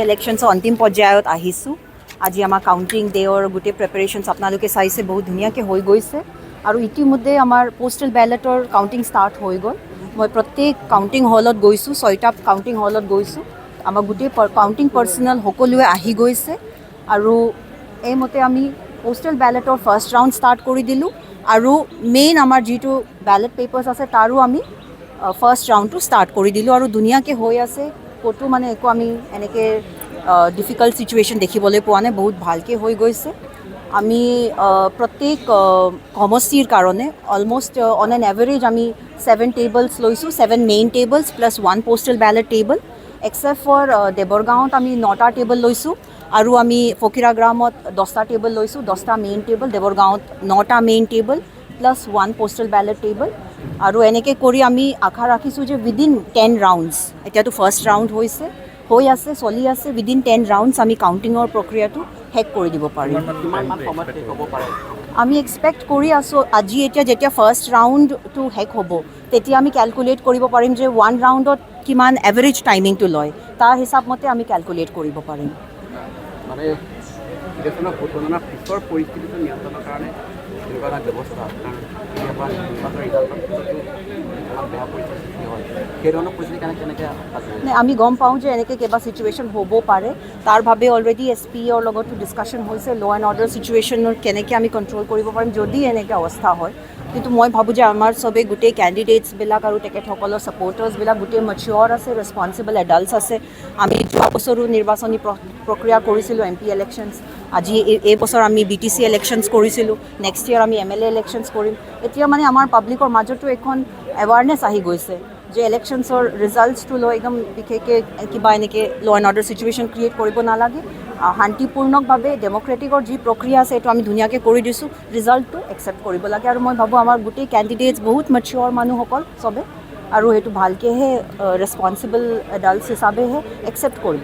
ইলেকশ্যনছৰ অন্তিম পৰ্যায়ত আহিছোঁ। আজি আমাৰ কাউণ্টিং ডে'ৰ গোটেই প্ৰিপেৰেশ্যনছ আপোনালোকে চাইছে, বহুত ধুনীয়াকৈ হৈ গৈছে আৰু ইতিমধ্যে আমাৰ পোষ্টেল বেলেটৰ কাউণ্টিং ষ্টাৰ্ট হৈ গ'ল। মই প্ৰত্যেক কাউণ্টিং হলত গৈছোঁ, 6টা কাউণ্টিং হলত গৈছোঁ। আমাৰ গোটেই কাউণ্টিং পাৰ্চনেল সকলোৱে আহি গৈছে আৰু এইমতে আমি পোষ্টেল বেলেটৰ ফাৰ্ষ্ট ৰাউণ্ড ষ্টাৰ্ট কৰি দিলোঁ আৰু মেইন আমাৰ যিটো বেলেট পেপাৰ্ছ আছে তাৰো আমি ফাৰ্ষ্ট ৰাউণ্ডটো ষ্টাৰ্ট কৰি দিলোঁ আৰু ধুনীয়াকৈ হৈ আছে। ক'তো মানে একো আমি এনেকৈ ডিফিকাল্ট চিটুৱেশ্যন দেখিবলৈ পোৱা নাই, বহুত ভালকৈ হৈ গৈছে। আমি প্ৰত্যেক সমষ্টিৰ কাৰণে অলমষ্ট অন এন এভাৰেজ আমি 7 টেবলছ লৈছোঁ, 7 main tables plus 1 postal ballot table. Except for দেৱৰগাঁৱত আমি 9টা টেবল লৈছোঁ আৰু আমি ফকিৰাগ্ৰামত 10টা টেবল লৈছোঁ, 10টা মেইন টেবল, দেৱৰগাঁৱত 9টা main table plus 1 postal ballot table. আৰু এনেকৈ কৰি আমি আশা ৰাখিছোঁ যে উইদিন 10 ৰাউণ্ডছ, এতিয়াতো ফাৰ্ষ্ট ৰাউণ্ড হৈ আছে, চলি আছে, উইদিন 10 ৰাউণ্ডছ আমি কাউণ্টিঙৰ প্ৰক্ৰিয়াটো শেষ কৰি দিব পাৰিম। আমি এক্সপেক্ট কৰি আছোঁ আজি যেতিয়া ফাৰ্ষ্ট ৰাউণ্ডটো শেষ হ'ব তেতিয়া আমি কেলকুলেট কৰিব পাৰিম যে 1 ৰাউণ্ডত কিমান এভাৰেজ টাইমিংটো লয়, তাৰ হিচাপমতে আমি কেলকুলেট কৰিব পাৰিম। মানে ইলেকশ্যনৰ ভোটগণনাৰ পিছৰ পৰিস্থিতিটো নিয়ন্ত্ৰণৰ কাৰণে এনেকুৱা এটা ব্যৱস্থা, কাৰণ কেতিয়াবা নিৰ্বাচনৰ ৰিজাল্টত বেয়া পৰিস্থিতি হয়, সেই ধৰণৰ পৰিস্থিতি কেনেকৈ আছে? আমি গম পাওঁ যে এনেকৈ কিবা চিটুৱেশ্যন হ'ব পাৰে, তাৰ বাবে অলৰেডি SPৰ লগতো ডিছকাশ্যন হৈছে ল' এণ্ড অৰ্ডাৰ চিটুৱেশ্যনৰ কেনেকৈ আমি কণ্ট্ৰল কৰিব পাৰিম যদি এনেকৈ অৱস্থা হয়। কিন্তু মই ভাবোঁ যে আমাৰ চবেই গোটেই কেণ্ডিডেটছবিলাক আৰু তেখেতসকলৰ ছাপৰ্টাৰ্ছবিলাক গোটেই মেচিয়ৰ আছে, ৰেছপনচিবল এডাল্টছ আছে। আমি যোৱা বছৰো নিৰ্বাচনী প্ৰক্ৰিয়া কৰিছিলোঁ, MP ইলেকশ্যনছ। আজি এই বছৰ আমি BTC ইলেকশ্যনছ কৰিছিলোঁ, নেক্সট ইয়েৰ আমি MLA ইলেকশ্যনছ কৰিম। এতিয়া মানে আমাৰ পাব্লিকৰ মাজতো এখন এৱাৰনেছ আহি গৈছে যে ইলেকশ্যনছৰ ৰিজাল্টছটো লৈ একদম বিশেষকৈ কিবা এনেকৈ ল' এণ্ড অৰ্ডাৰ চিটুৱেশ্যন ক্ৰিয়েট কৰিব নালাগে। শান্তিপূৰ্ণকভাৱে ডেম'ক্ৰেটিকৰ যি প্ৰক্ৰিয়া আছে এইটো আমি ধুনীয়াকৈ কৰি দিছোঁ, ৰিজাল্টটো একচেপ্ট কৰিব লাগে। আৰু মই ভাবোঁ আমাৰ গোটেই কেণ্ডিডেটছ বহুত মেচিয়ৰ মানুহসকল চবে, আৰু সেইটো ভালকৈহে ৰেছপনচিবল এডাল্টছ হিচাপেহে একচেপ্ট কৰিব।